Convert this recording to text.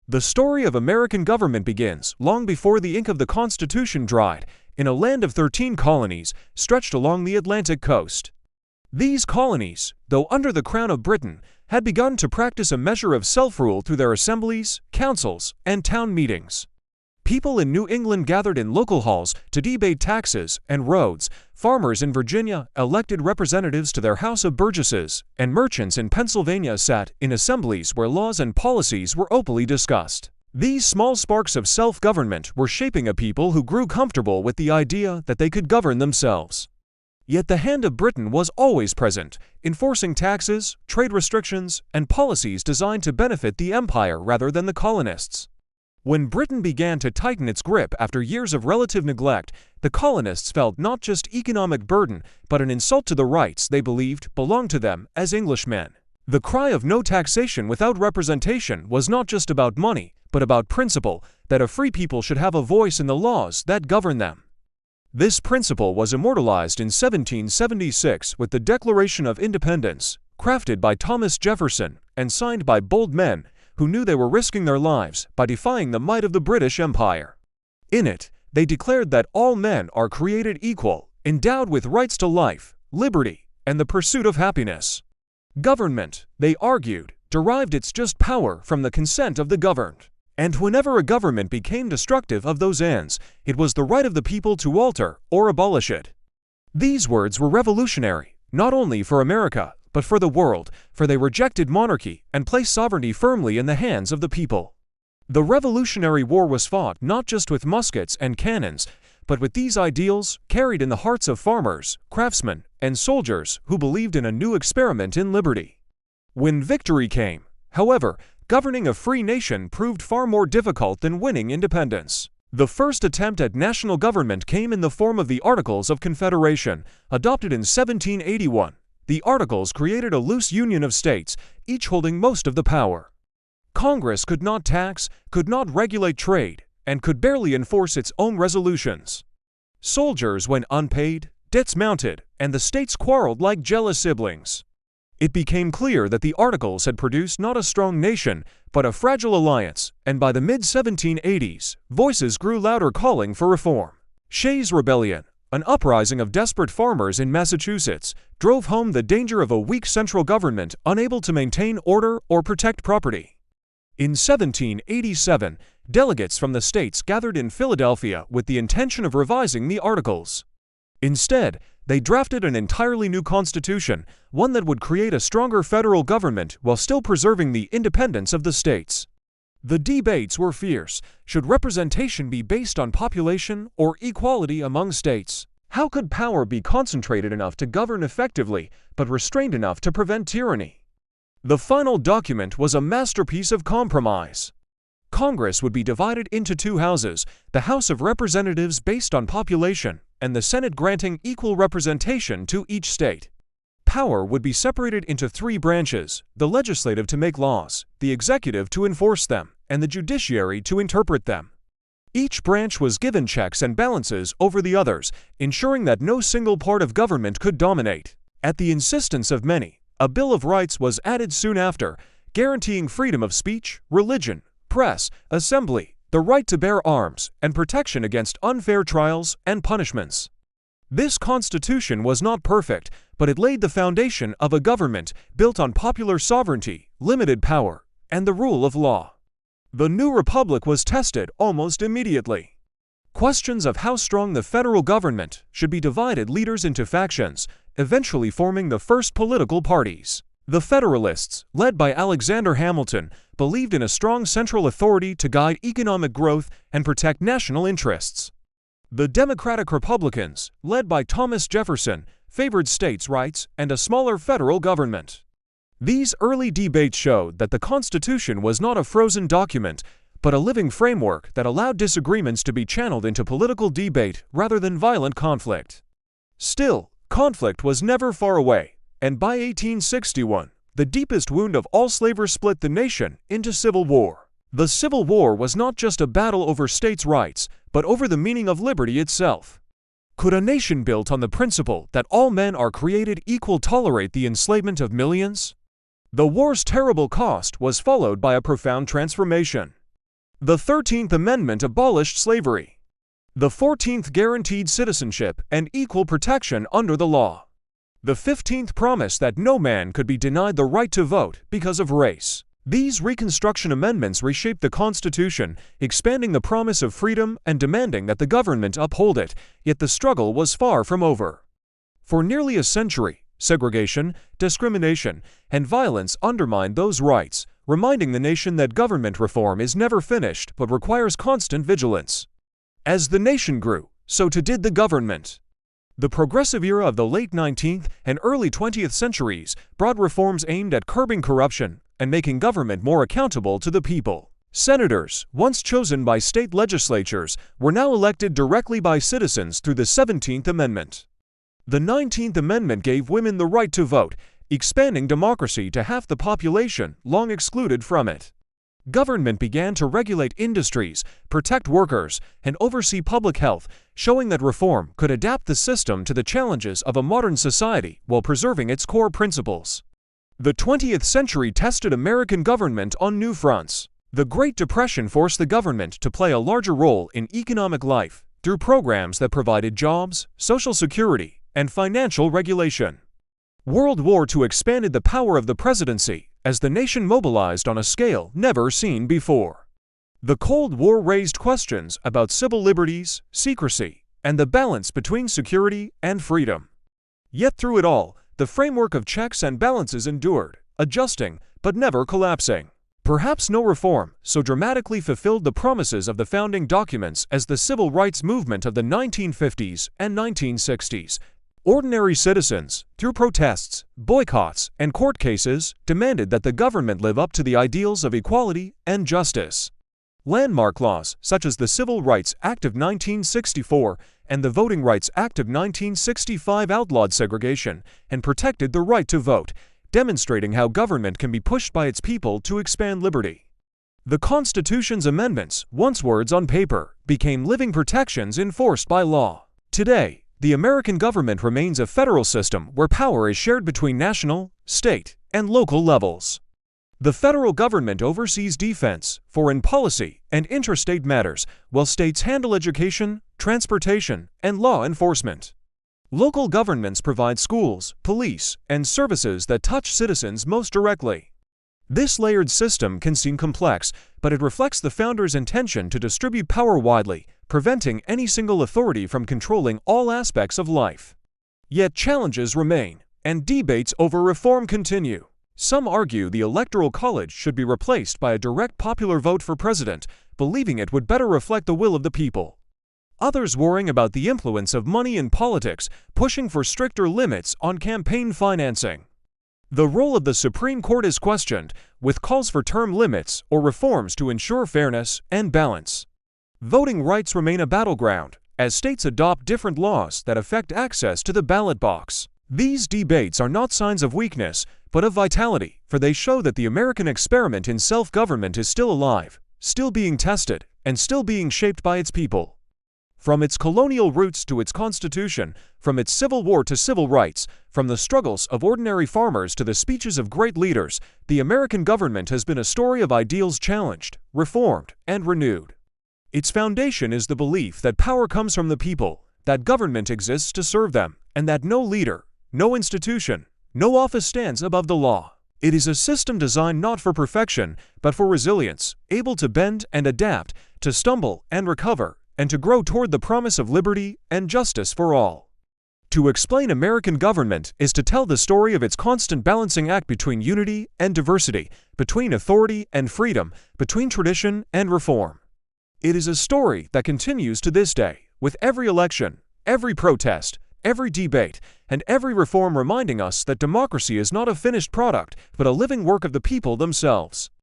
The story of American government begins long before the ink of the Constitution dried, in a land of 13 colonies stretched along the Atlantic coast. These colonies, though under the crown of Britain, had begun to practice a measure of self-rule through their assemblies, councils, and town meetings. People in New England gathered in local halls to debate taxes and roads. Farmers in Virginia elected representatives to their House of Burgesses, and merchants in Pennsylvania sat in assemblies where laws and policies were openly discussed. These small sparks of self-government were shaping a people who grew comfortable with the idea that they could govern themselves. Yet the hand of Britain was always present, enforcing taxes, trade restrictions, and policies designed to benefit the empire rather than the colonists. When Britain began to tighten its grip after years of relative neglect, the colonists felt not just economic burden, but an insult to the rights they believed belonged to them as Englishmen. The cry of no taxation without representation was not just about money, but about principle, that a free people should have a voice in the laws that govern them. This principle was immortalized in 1776 with the Declaration of Independence, crafted by Thomas Jefferson and signed by bold men who knew they were risking their lives by defying the might of the British Empire. In it, they declared that all men are created equal, endowed with rights to life, liberty, and the pursuit of happiness. Government, they argued, derived its just power from the consent of the governed. And whenever a government became destructive of those ends, it was the right of the people to alter or abolish it. These words were revolutionary, not only for America, but for the world, for they rejected monarchy and placed sovereignty firmly in the hands of the people. The Revolutionary War was fought not just with muskets and cannons, but with these ideals carried in the hearts of farmers, craftsmen, and soldiers who believed in a new experiment in liberty. When victory came, however, governing a free nation proved far more difficult than winning independence. The first attempt at national government came in the form of the Articles of Confederation, adopted in 1781. The Articles created a loose union of states, each holding most of the power. Congress could not tax, could not regulate trade, and could barely enforce its own resolutions. Soldiers went unpaid, debts mounted, and the states quarreled like jealous siblings. It became clear that the Articles had produced not a strong nation, but a fragile alliance, and by the mid-1780s, voices grew louder calling for reform. Shays' Rebellion, an uprising of desperate farmers in Massachusetts, drove home the danger of a weak central government unable to maintain order or protect property. In 1787, delegates from the states gathered in Philadelphia with the intention of revising the Articles. Instead, they drafted an entirely new constitution, one that would create a stronger federal government while still preserving the independence of the states. The debates were fierce. Should representation be based on population or equality among states? How could power be concentrated enough to govern effectively, but restrained enough to prevent tyranny? The final document was a masterpiece of compromise. Congress would be divided into two houses, the House of Representatives based on population, and the Senate granting equal representation to each state. Power would be separated into three branches: the legislative to make laws, the executive to enforce them, and the judiciary to interpret them. Each branch was given checks and balances over the others, ensuring that no single part of government could dominate. At the insistence of many, a Bill of Rights was added soon after, guaranteeing freedom of speech, religion, press, assembly, the right to bear arms, and protection against unfair trials and punishments. This constitution was not perfect, but it laid the foundation of a government built on popular sovereignty, limited power, and the rule of law. The new republic was tested almost immediately. Questions of how strong the federal government should be divided leaders into factions, eventually forming the first political parties. The Federalists, led by Alexander Hamilton, believed in a strong central authority to guide economic growth and protect national interests. The Democratic Republicans, led by Thomas Jefferson, favored states' rights and a smaller federal government. These early debates showed that the Constitution was not a frozen document, but a living framework that allowed disagreements to be channeled into political debate rather than violent conflict. Still, conflict was never far away, and by 1861, the deepest wound of all slavery split the nation into civil war. The Civil War was not just a battle over states' rights, but over the meaning of liberty itself. Could a nation built on the principle that all men are created equal tolerate the enslavement of millions? The war's terrible cost was followed by a profound transformation. The 13th Amendment abolished slavery. The 14th guaranteed citizenship and equal protection under the law. The 15th promised that no man could be denied the right to vote because of race. These Reconstruction Amendments reshaped the Constitution, expanding the promise of freedom and demanding that the government uphold it, yet the struggle was far from over. For nearly a century, segregation, discrimination, and violence undermined those rights, reminding the nation that government reform is never finished but requires constant vigilance. As the nation grew, so too did the government. The progressive era of the late 19th and early 20th centuries brought reforms aimed at curbing corruption and making government more accountable to the people. Senators, once chosen by state legislatures, were now elected directly by citizens through the 17th Amendment. The 19th Amendment gave women the right to vote, expanding democracy to half the population long excluded from it. Government began to regulate industries, protect workers, and oversee public health, showing that reform could adapt the system to the challenges of a modern society while preserving its core principles. The 20th century tested American government on new fronts. The Great Depression forced the government to play a larger role in economic life through programs that provided jobs, social security, and financial regulation. World War II expanded the power of the presidency as the nation mobilized on a scale never seen before. The Cold War raised questions about civil liberties, secrecy, and the balance between security and freedom. Yet through it all, the framework of checks and balances endured, adjusting but never collapsing. Perhaps no reform so dramatically fulfilled the promises of the founding documents as the civil rights movement of the 1950s and 1960s. Ordinary citizens, through protests, boycotts, and court cases, demanded that the government live up to the ideals of equality and justice. Landmark laws, such as the Civil Rights Act of 1964 and the Voting Rights Act of 1965, outlawed segregation and protected the right to vote, demonstrating how government can be pushed by its people to expand liberty. The Constitution's amendments, once words on paper, became living protections enforced by law. Today, the American government remains a federal system where power is shared between national, state, and local levels. The federal government oversees defense, foreign policy, and interstate matters, while states handle education, transportation, and law enforcement. Local governments provide schools, police, and services that touch citizens most directly. This layered system can seem complex, but it reflects the founders' intention to distribute power widely, preventing any single authority from controlling all aspects of life. Yet challenges remain, and debates over reform continue. Some argue the Electoral College should be replaced by a direct popular vote for president, believing it would better reflect the will of the people. Others worrying about the influence of money in politics, pushing for stricter limits on campaign financing. The role of the Supreme Court is questioned, with calls for term limits or reforms to ensure fairness and balance. Voting rights remain a battleground, as states adopt different laws that affect access to the ballot box. These debates are not signs of weakness, but of vitality, for they show that the American experiment in self-government is still alive, still being tested, and still being shaped by its people. From its colonial roots to its constitution, from its Civil War to civil rights, from the struggles of ordinary farmers to the speeches of great leaders, the American government has been a story of ideals challenged, reformed, and renewed. Its foundation is the belief that power comes from the people, that government exists to serve them, and that no leader, no institution, no office stands above the law. It is a system designed not for perfection, but for resilience, able to bend and adapt, to stumble and recover, and to grow toward the promise of liberty and justice for all. To explain American government is to tell the story of its constant balancing act between unity and diversity, between authority and freedom, between tradition and reform. It is a story that continues to this day, with every election, every protest, every debate, and every reform reminding us that democracy is not a finished product, but a living work of the people themselves.